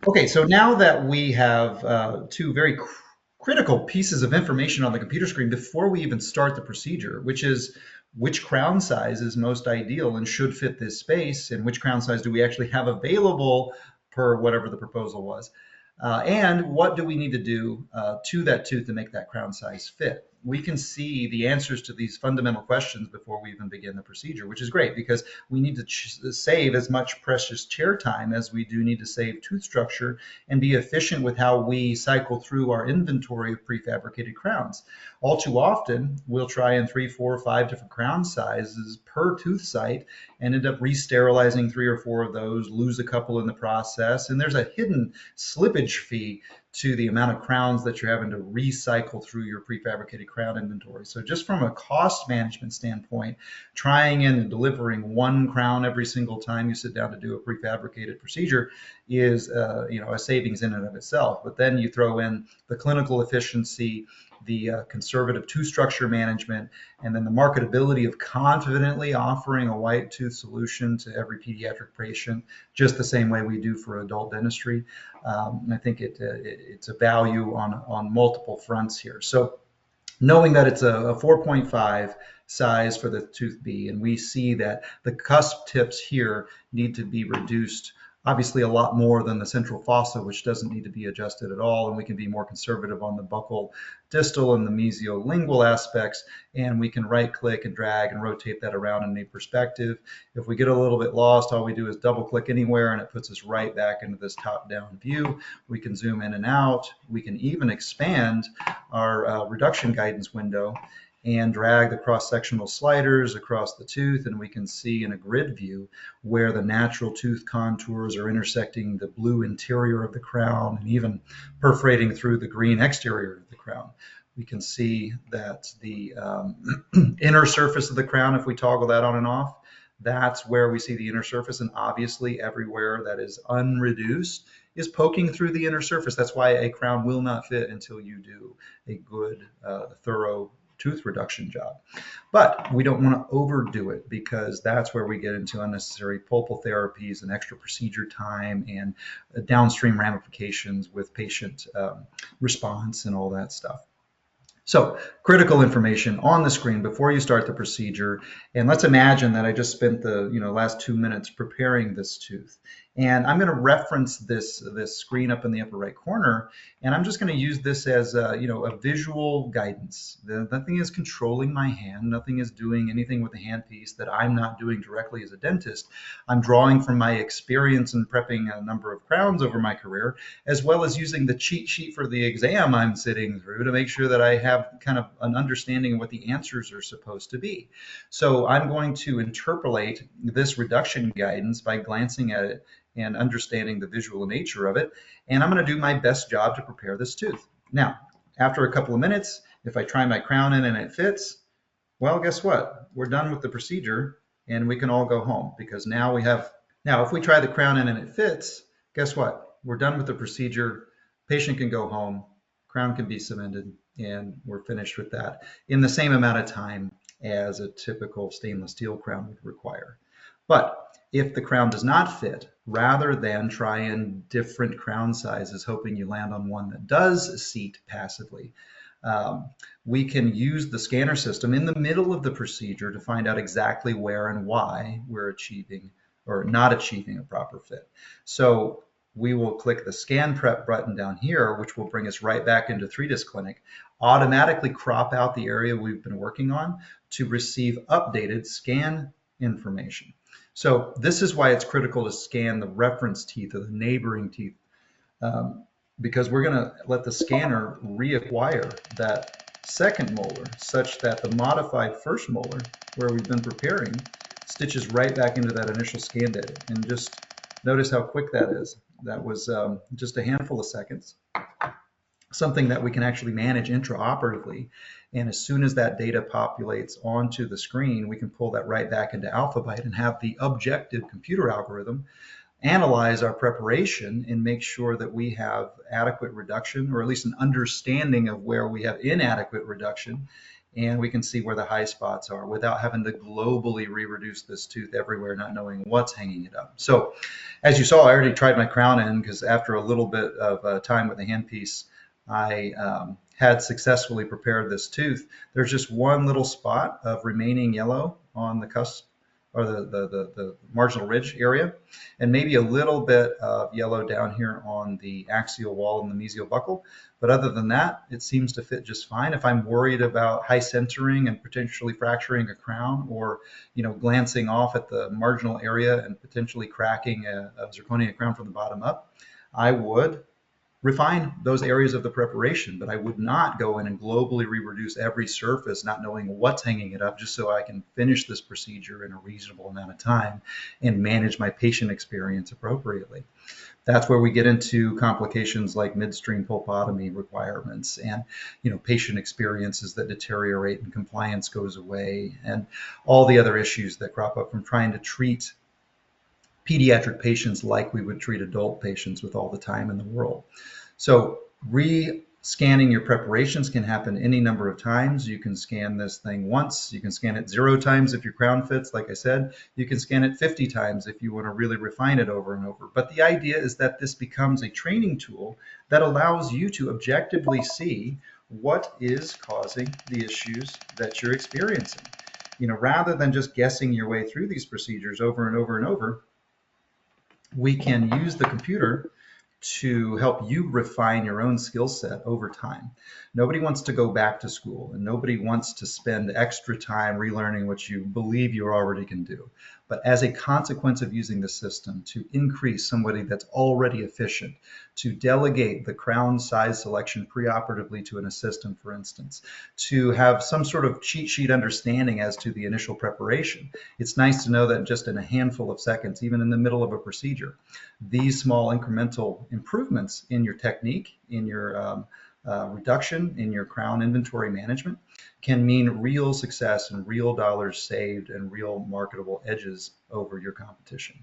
Okay, so now that we have two very critical pieces of information on the computer screen before we even start the procedure, which is which crown size is most ideal and should fit this space, and which crown size do we actually have available per whatever the proposal was, and what do we need to do to that tooth to make that crown size fit. We can see the answers to these fundamental questions before we even begin the procedure, which is great because we need to save as much precious chair time as we do need to save tooth structure and be efficient with how we cycle through our inventory of prefabricated crowns. All too often, we'll try in 3, 4, 5 different crown sizes per tooth site and end up re-sterilizing 3 or 4 of those, lose a couple in the process, and there's a hidden slippage fee to the amount of crowns that you're having to recycle through your prefabricated crown inventory. So just from a cost management standpoint, trying and delivering one crown every single time you sit down to do a prefabricated procedure is a savings in and of itself. But then you throw in the clinical efficiency, the conservative tooth structure management, and then the marketability of confidently offering a white tooth solution to every pediatric patient, just the same way we do for adult dentistry. I think it's a value on multiple fronts here. So knowing that it's a 4.5 size for the tooth B, and we see that the cusp tips here need to be reduced obviously a lot more than the central fossa, which doesn't need to be adjusted at all, and we can be more conservative on the buccal distal and the mesiolingual aspects, and we can right click and drag and rotate that around in any perspective. If we get a little bit lost, all we do is double click anywhere and it puts us right back into this top down view. We can zoom in and out. We can even expand our reduction guidance window and drag the cross-sectional sliders across the tooth, and we can see in a grid view where the natural tooth contours are intersecting the blue interior of the crown and even perforating through the green exterior of the crown. We can see that the inner surface of the crown, if we toggle that on and off, that's where we see the inner surface, and obviously everywhere that is unreduced is poking through the inner surface. That's why a crown will not fit until you do a good, thorough tooth reduction job. But we don't want to overdo it because that's where we get into unnecessary pulpal therapies and extra procedure time and downstream ramifications with patient response and all that stuff. So critical information on the screen before you start the procedure. And let's imagine that I just spent the last 2 minutes preparing this tooth. And I'm going to reference this screen up in the upper right corner. And I'm just going to use this as a visual guidance. Nothing is controlling my hand. Nothing is doing anything with the handpiece that I'm not doing directly as a dentist. I'm drawing from my experience in prepping a number of crowns over my career, as well as using the cheat sheet for the exam I'm sitting through to make sure that I have kind of an understanding of what the answers are supposed to be. So I'm going to interpolate this reduction guidance by glancing at it and understanding the visual nature of it. And I'm going to do my best job to prepare this tooth. Now, after a couple of minutes, if I try my crown in and it fits, well, guess what? We're done with the procedure and we can all go home because now if we try the crown in and it fits, guess what? We're done with the procedure. Patient can go home, crown can be cemented, and we're finished with that in the same amount of time as a typical stainless steel crown would require. But if the crown does not fit, rather than try in different crown sizes, hoping you land on one that does seat passively, we can use the scanner system in the middle of the procedure to find out exactly where and why we're achieving or not achieving a proper fit. So we will click the scan prep button down here, which will bring us right back into 3DiscClinic, automatically crop out the area we've been working on to receive updated scan information. So this is why it's critical to scan the reference teeth or the neighboring teeth, because we're going to let the scanner reacquire that second molar such that the modified first molar, where we've been preparing, stitches right back into that initial scan data. And just notice how quick that is. That was just a handful of seconds, something that we can actually manage intraoperatively. And as soon as that data populates onto the screen, we can pull that right back into Alphabyte and have the objective computer algorithm analyze our preparation and make sure that we have adequate reduction, or at least an understanding of where we have inadequate reduction, and we can see where the high spots are without having to globally re-reduce this tooth everywhere, not knowing what's hanging it up. So as you saw, I already tried my crown in because after a little bit of time with the handpiece, I had successfully prepared this tooth. There's just one little spot of remaining yellow on the cusp or the marginal ridge area, and maybe a little bit of yellow down here on the axial wall and the mesial buccal. But other than that, it seems to fit just fine. If I'm worried about high centering and potentially fracturing a crown, or glancing off at the marginal area and potentially cracking a zirconia crown from the bottom up, I would refine those areas of the preparation, but I would not go in and globally re-reduce every surface, not knowing what's hanging it up, just so I can finish this procedure in a reasonable amount of time and manage my patient experience appropriately. That's where we get into complications like midstream pulpotomy requirements and patient experiences that deteriorate and compliance goes away, and all the other issues that crop up from trying to treat pediatric patients like we would treat adult patients with all the time in the world. So re-scanning your preparations can happen any number of times. You can scan this thing once. You can scan it 0 times if your crown fits, like I said. You can scan it 50 times if you want to really refine it over and over. But the idea is that this becomes a training tool that allows you to objectively see what is causing the issues that you're experiencing. Rather than just guessing your way through these procedures over and over and over, we can use the computer to help you refine your own skill set over time. Nobody wants to go back to school, and nobody wants to spend extra time relearning what you believe you already can do. But as a consequence of using the system to increase somebody that's already efficient, to delegate the crown size selection preoperatively to an assistant, for instance, to have some sort of cheat sheet understanding as to the initial preparation, it's nice to know that just in a handful of seconds, even in the middle of a procedure, these small incremental improvements in your technique, in your reduction in your crown inventory management, can mean real success and real dollars saved and real marketable edges over your competition.